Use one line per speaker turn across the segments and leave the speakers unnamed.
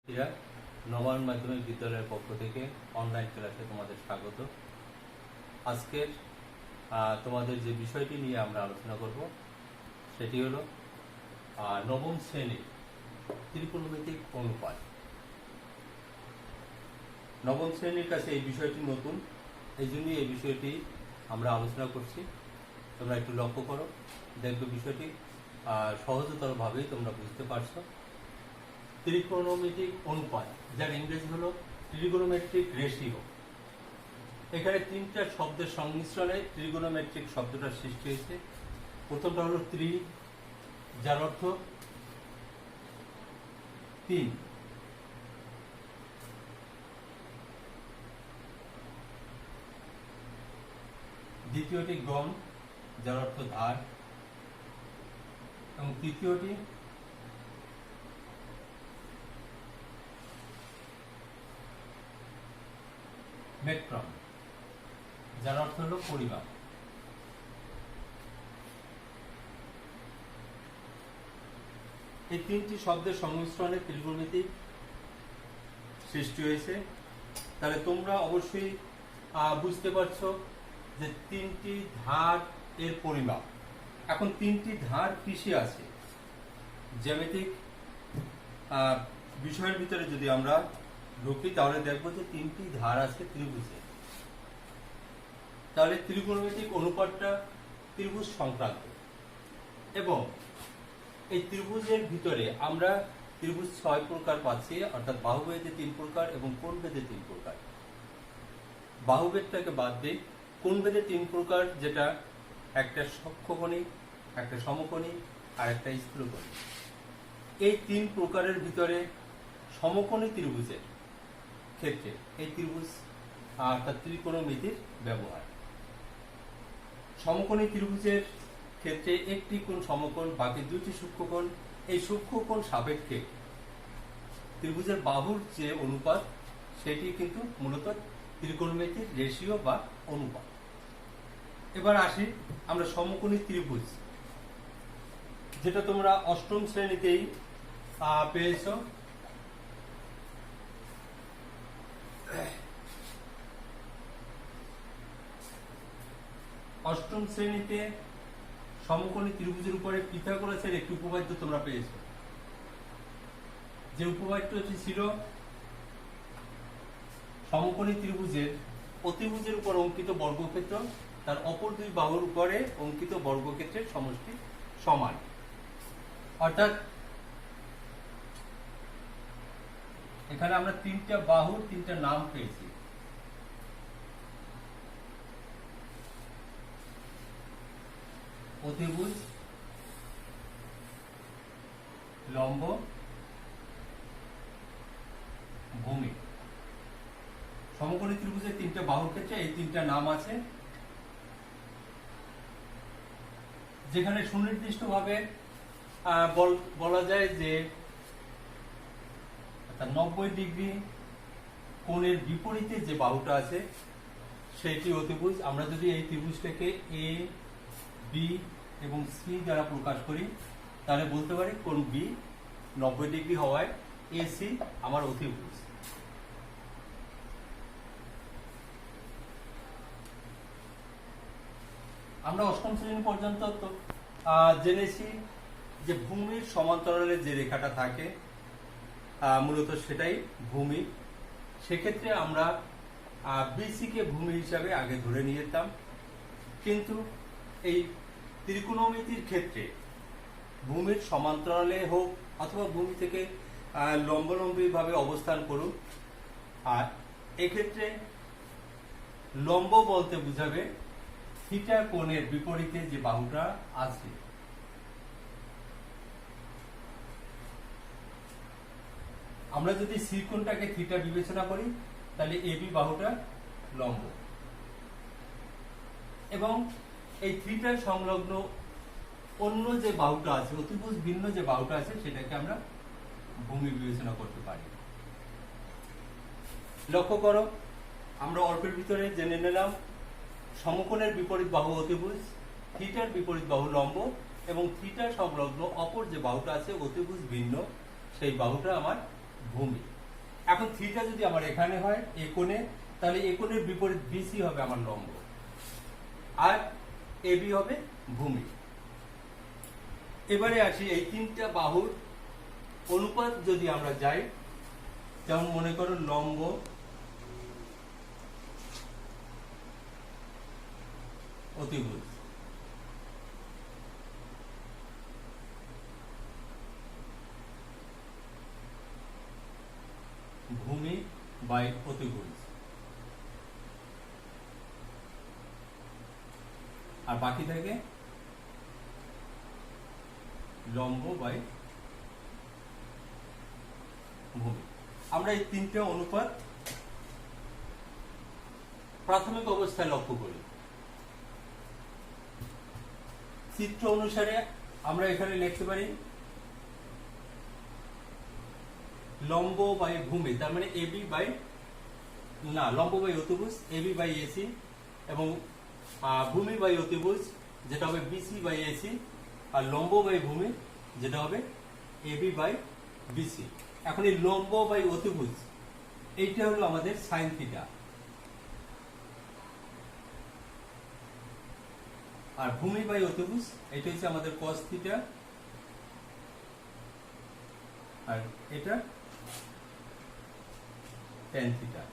এরা নবায়ন মাধ্যমিক বিদ্যালয়ের পক্ষ থেকে অনলাইন ক্লাসে তোমাদের স্বাগত। আজকের তোমাদের যে বিষয়টি নিয়ে আমরা আলোচনা করব সেটি হলো নবম শ্রেণীর ত্রিকোণমিতিক অনুপাত। নবম শ্রেণীর কাছে এই বিষয়টি নতুন, এই জন্যই এই বিষয়টি আমরা আলোচনা করছি। তোমরা একটু লক্ষ্য করো, দেখবে বিষয়টি সহজতরভাবেই তোমরা বুঝতে পারছো। ত্রিকোণমিতিক অনুপাত, যার ইংরেজি হলো ট্রিগোনোমেট্রিক রেশিও। এখানে তিনটা শব্দের সংমিশ্রণে ট্রিগোনোমেট্রিক শব্দটা সৃষ্টি হয়েছে। প্রথমটা হলো ত্রি, যার অর্থ তিন। দ্বিতীয়টি গণ, যার অর্থ ধার, এবং তৃতীয়টি মেট্রন, যার অর্থ হলো পরিমাপ। এই তিনটি শব্দের সংমিশ্রণে ত্রিকোণমিতিক সৃষ্টি হয়েছে। তাহলে তোমরা অবশ্যই বুঝতে পারছো যে তিনটি ধার এর পরিমাপ। এখন তিনটি ধার কিসে আছে? জ্যামিতিক বিষয়ের ভিতরে যদি আমরা ঢুকি তাহলে দেখবো যে তিনটি ধার আছে ত্রিভুজে। তাহলে ত্রিকোণমিতিক অনুপাতটা ত্রিভুজ সংক্রান্ত, এবং এই ত্রিভুজের ভিতরে আমরা ত্রিভুজ 6 প্রকার পাচ্ছি, অর্থাৎ বাহুভেদে 3 প্রকার এবং কোণভেদে 3 প্রকার। বাহুভেদটাকে বাদ দিয়ে কোণভেদে 3 প্রকার, যেটা একটা সক্ষকোণী, একটা সমকোণী আর একটা স্থূলকোণী। এই 3 প্রকারের ভিতরে সমকোণী ত্রিভুজের ক্ষেত্রে এই ত্রিভুজ অর্থাৎ ত্রিকোণমিতির ব্যবহার। সমকোণী ত্রিভুজের ক্ষেত্রে একটি কোণ সমকোণ, বাকি দুইটি সূক্ষ্মকোণ। এই সূক্ষ্মকোণ সাপেক্ষে ত্রিভুজের বাহুর যে অনুপাত, সেটি কিন্তু মূলত ত্রিকোণমিতির রেশিও বা অনুপাত। এবার আসি আমরা সমকোণী ত্রিভুজ, যেটা তোমরা অষ্টম শ্রেণীতেই পেয়েছ। অষ্টম শ্রেণীতে সমকোণী ত্রিভুজের উপরে পিথাগোরাসের একটি উপপাদ্য তোমরা পেয়েছো। যে উপপাদ্যটি ছিল সমকোণী ত্রিভুজের অতিভুজের উপর অঙ্কিত বর্গক্ষেত্র তার অপর দুই বাহুর উপরে অঙ্কিত বর্গক্ষেত্রের সমষ্টি সমান। অর্থাৎ এখানে আমরা তিনটা বাহুর তিনটা নাম পেয়েছি। অতিভুজ, লম্ব, ভূমি। সমকোণী ত্রিভুজের তিনটা বাহুর ক্ষেত্রে এই তিনটা নাম আছে, যেখানে সুনির্দিষ্টভাবে বলা যায় যে 90 ডিগ্রি কোণের বিপরীতে যে বাহুটা আছে সেটি অতিভুজ। আমরা যদি এই ত্রিভুজটাকে এ, বি এবং সি দ্বারা প্রকাশ করি, তাহলে বলতে পারি কোণ বি 90 ডিগ্রি হওয়ায় এ সি আমার অতিভুজ। আমরা অষ্টম শ্রেণী পর্যন্ত তো জেনেছি যে ভূমির সমান্তরালে যে রেখাটা থাকে মূলত সেটাই ভূমি। সেক্ষেত্রে আমরা বিসি কে ভূমি হিসাবে আগে ধরে নিয়ে যেতাম, কিন্তু এই ত্রিকোণমিতির ক্ষেত্রে ভূমির সমান্তরালে হোক অথবা ভূমি থেকে লম্বালম্বী ভাবে অবস্থান করুক, আর এক্ষেত্রে লম্ব বলতে বোঝাবে থিটা কোণের বিপরীতে যে বাহুটা আছে। আমরা যদি সি কোণটাকে থিটা বিবেচনা করি, তাহলে এবি বাহুটা লম্ব, এবং এই থিটার সংলগ্ন অন্য যে বাহুটা আছে, অতিভুজ ভিন্ন যে বাহুটা আছে, সেটাকে আমরা ভূমি বিবেচনা করতে পারি। লক্ষ্য করো, আমরা অল্পের ভিতরে জেনে নিলাম সমকোণের বিপরীত বাহু অতিভুজ, থিটার বিপরীত বাহু লম্ব, এবং থিটা সংলগ্ন অপর যে বাহুটা আছে অতিভুজ ভিন্ন, সেই বাহুটা আমার ভূমি। এখন থিটা যদি আমার এখানে হয় এ কোণে, তাহলে এ কোণের বিপরীত বিসি হবে আমার লম্ব, আর এবি হবে ভূমি। এবারে আসি এই তিনটা বাহুর অনুপাত যদি আমরা যাই, যেমন মনে করো লম্ব অতিভুজ, ভূমি বাই অতিভুজ, আর বাকি থাকে লম্ব বাই ভূমি। আমরা এই তিনটে অনুপাত প্রাথমিক অবস্থায় লক্ষ্য করি। চিত্র অনুসারে আমরা এখানে লিখতে পারি লম্ব বাই ভূমি, তার মানে এবি বাই লম্ব বাই অতিভুজ এবি বাই এসি, এবং ভূমি বাই অতিভুজ যেটা হবে বিসি বাই এসি, আর লম্ব বাই ভূমি যেটা হবে এবি বাই বিসি। এখন এই লম্ব বাই অতিভুজ এইটা হলো আমাদের সাইন থিটা, আর ভূমি বাই অতিভুজ এটা হচ্ছে আমাদের কস থিটা, আর এটা ট্যান থিটা।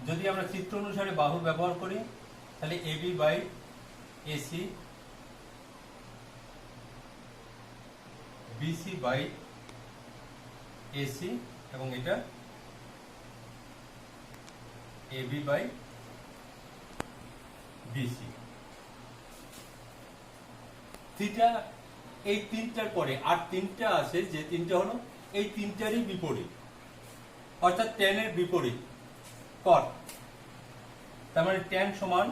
যদি আমরা চিত্র অনুসারে বাহু ব্যবহার করি তাহলে AB by AC, BC by AC, এবং এটা এবি বাই বিসি। থিটা এই তিনটার পরে আর তিনটা আছে, যে তিনটা হলো এই তিনটারই বিপরীত, অর্থাৎ ট্যানের বিপরীত কট, তার মানে ট্যান সমান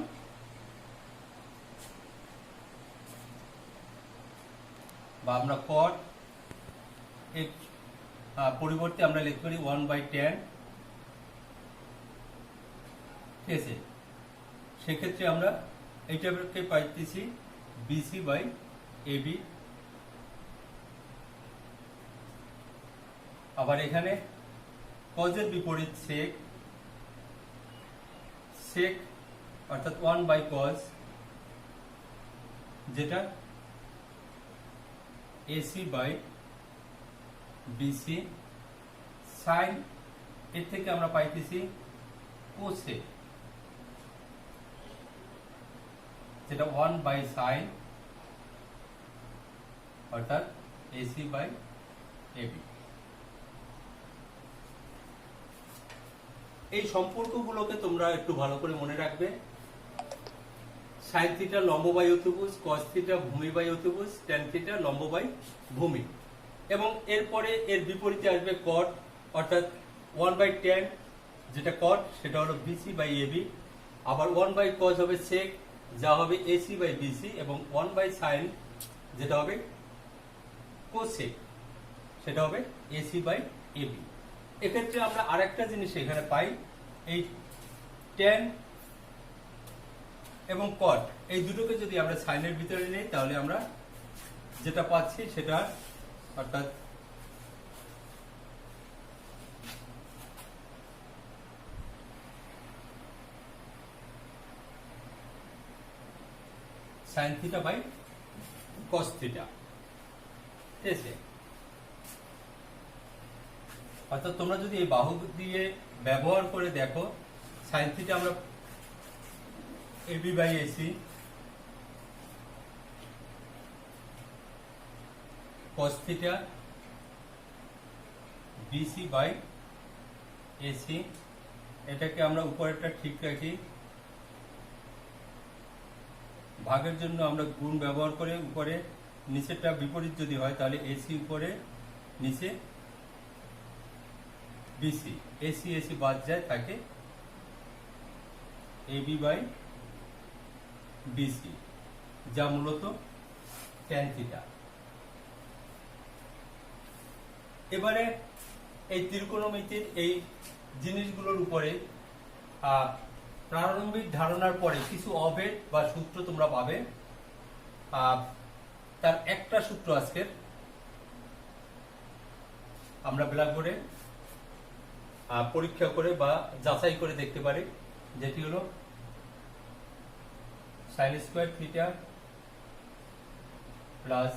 বা আমরা কট এর পরিবর্তে আমরা লিখতে পারি 1/tan, ঠিক আছে। সেক্ষেত্রে আমরা এইটাকে পাইতেছি বিসি বাই এবি। আবার এখানে কজের বিপরীত সেক, সেক অর্থাৎ 1/cos, যেটা এসি বাই বিসি। সাইন এর থেকে আমরা পাইতেছি কোসেক, যেটা 1/sin অর্থাৎ এসি বাই এবি। এই সম্পর্কগুলোকে তোমরা একটু ভালো করে মনে রাখবে। সাইন থিটা লম্ব বাই অতিভুজ, কস থিটা ভূমি বাই অতিভুজ, ট্যান থিটা লম্ব বাই ভূমি, এবং এরপরে এর বিপরীতে আসবে কট, অর্থাৎ 1/tan যেটা কট সেটা হলো বিসি বাই এবি। আবার 1/cos হবে সেক, যা হবে এসি বাই বিসি, এবং 1/sin যেটা হবে কোসেক, সেটা হবে এসি বাই এবি। এক্ষেত্রে আমরা আরেকটা জিনিস এখানে পাই, এই ট্যান এবং কট এই দুটোকে যদি আমরা সাইনের ভিতরে নেই তাহলে আমরা যেটা পাচ্ছি সেটা, অর্থাৎ sine theta by cos theta, ঠিক আছে। অর্থাৎ তোমরা যদি এই বাহু দিয়ে ব্যবহার করে দেখো, সাইন থিটা আমরা AB by AC, cos theta BC by AC, এটাকে আমরা উপরেরটা ঠিক রাখি, ভাগের জন্য আমরা গুণ ব্যবহার করে উপরে, নিচেরটা বিপরীত যদি হয় তাহলে এসি উপরে, নিচে বিসি, এসি এসি বাদ যায়, থাকে এবি বাই বিসি, যা মূলত ট্যান থিটা। এবারে এই ত্রিকোণমিতির এই জিনিসগুলোর উপরে প্রারম্ভিক ধারণার পরে কিছু অভেদ বা সূত্র তোমরা পাবে। তার একটা সূত্র আজকের আমরা ব্ল্যাকবোর্ডে পরীক্ষা করে বা যাচাই করে দেখতে পারি, যেটি হলো sin square theta plus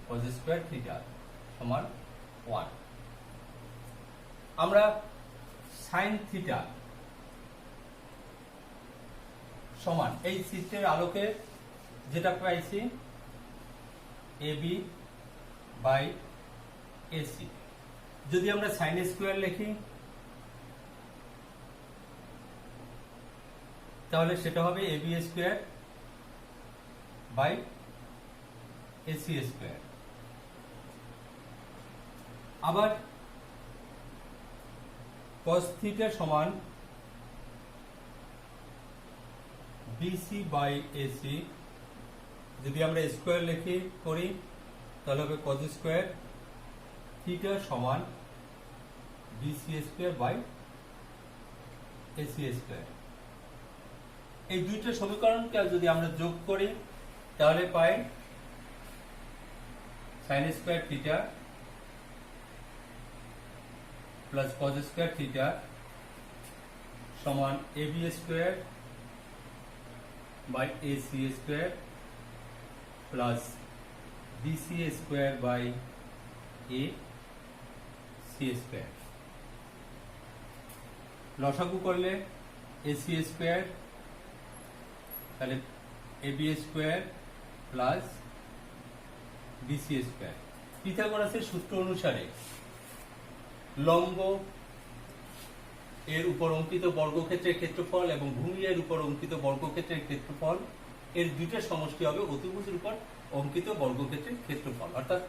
cos square theta সমান 1। আমরা sin থিটা সমান এই চিত্রের আলোকে যেটা পাইছি AB বাই AC। যদি আমরা sin স্কয়ার লিখি তাহলে সেটা হবে AB square by AC square. আবার cos থিটা সমান BC বাই AC, যদি আমরা স্কয়ার লিখি করি তাহলে হবে cos স্কয়ার থিটা সমান BC square by AC square. এই দুইটা সমীকরণকে যদি আমরা যোগ করি তাহলে পাই sin square theta plus cos square theta সমান AB square by AC square plus BC square by AC square. লসাগু করলে AC স্কয়ার, তাহলে AB square plus BC square. পিথাগোরাসের সূত্র অনুসারে লম্ব এর উপর অঙ্কিত বর্গক্ষেত্রের ক্ষেত্রফল এবং ভূমি এর উপর অঙ্কিত বর্গক্ষেত্রের ক্ষেত্রফল এর দুইটা সমষ্টি হবে অতিভুজের উপর অঙ্কিত বর্গক্ষেত্রের ক্ষেত্রফল। অর্থাৎ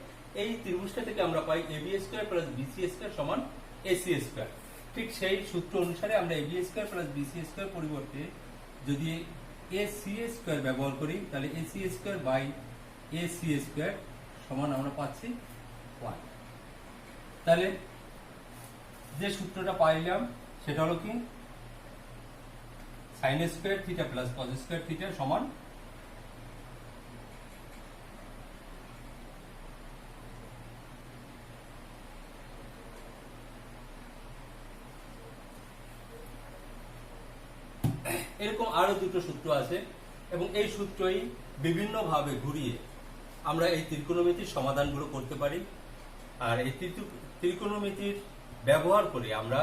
এই ত্রিভুজটা থেকে আমরা পাই AB square plus BC square সমান AC স্কয়ার। ঠিক সেই সূত্র অনুসারে আমরা AB square plus BC square পরিবর্তে যদি AC স্কয়ার ব্যবহার করি তাহলে AC square by AC square সমান আমরা পাচ্ছি 1। তাহলে যে সূত্রটা পাইলাম সেটা হলো কি sin square theta plus cos square theta সমান এরকম আরো দুটো সূত্র আছে এবং এই সূত্রই বিভিন্ন ভাবে ঘুরিয়ে আমরা এই ত্রিকোণমিতির সমাধানগুলো করতে পারি। আর এই ত্রিকোণমিতির ব্যবহার করে আমরা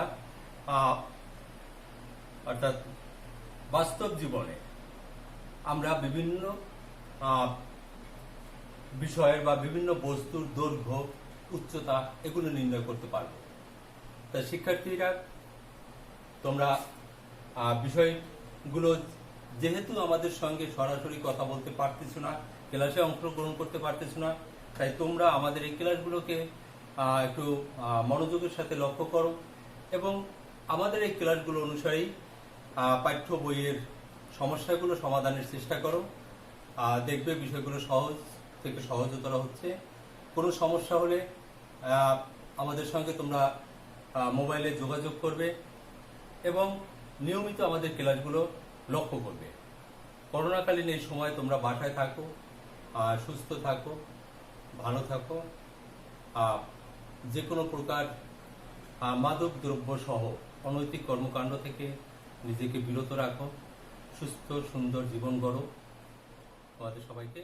অর্থাৎ বাস্তব জীবনে আমরা বিভিন্ন বিষয়ের বা বিভিন্ন বস্তুর দৈর্ঘ্য উচ্চতা এগুলো নির্ণয় করতে পারব। তা শিক্ষার্থীরা তোমরা বিষয়গুলো যেহেতু আমাদের সঙ্গে সরাসরি কথা বলতে পারতেছো না, ক্লাসে অংশগ্রহণ করতে পারতেছো না, তাই তোমরা আমাদের এই ক্লাসগুলোকে একটু মনোযোগের সাথে লক্ষ্য করো এবং আমাদের এই ক্লাসগুলো অনুসারেই পাঠ্য বইয়ের সমস্যাগুলো সমাধানের চেষ্টা করো। দেখবে বিষয়গুলো সহজ থেকে সহজতর হচ্ছে। কোনো সমস্যা হলে আমাদের সঙ্গে তোমরা মোবাইলে যোগাযোগ করবে এবং নিয়মিত আমাদের ক্লাসগুলো লক্ষ্য করবে। করোনাকালীন এই সময় তোমরা বাসায় থাকো, সুস্থ থাকো, ভালো থাকো, যে কোনো প্রকার মাদক দ্রব্য সহ অনৈতিক কর্মকাণ্ড থেকে নিজেকে বিরত রাখো, সুস্থ সুন্দর জীবন গড়ো। তোমাদের সবাইকে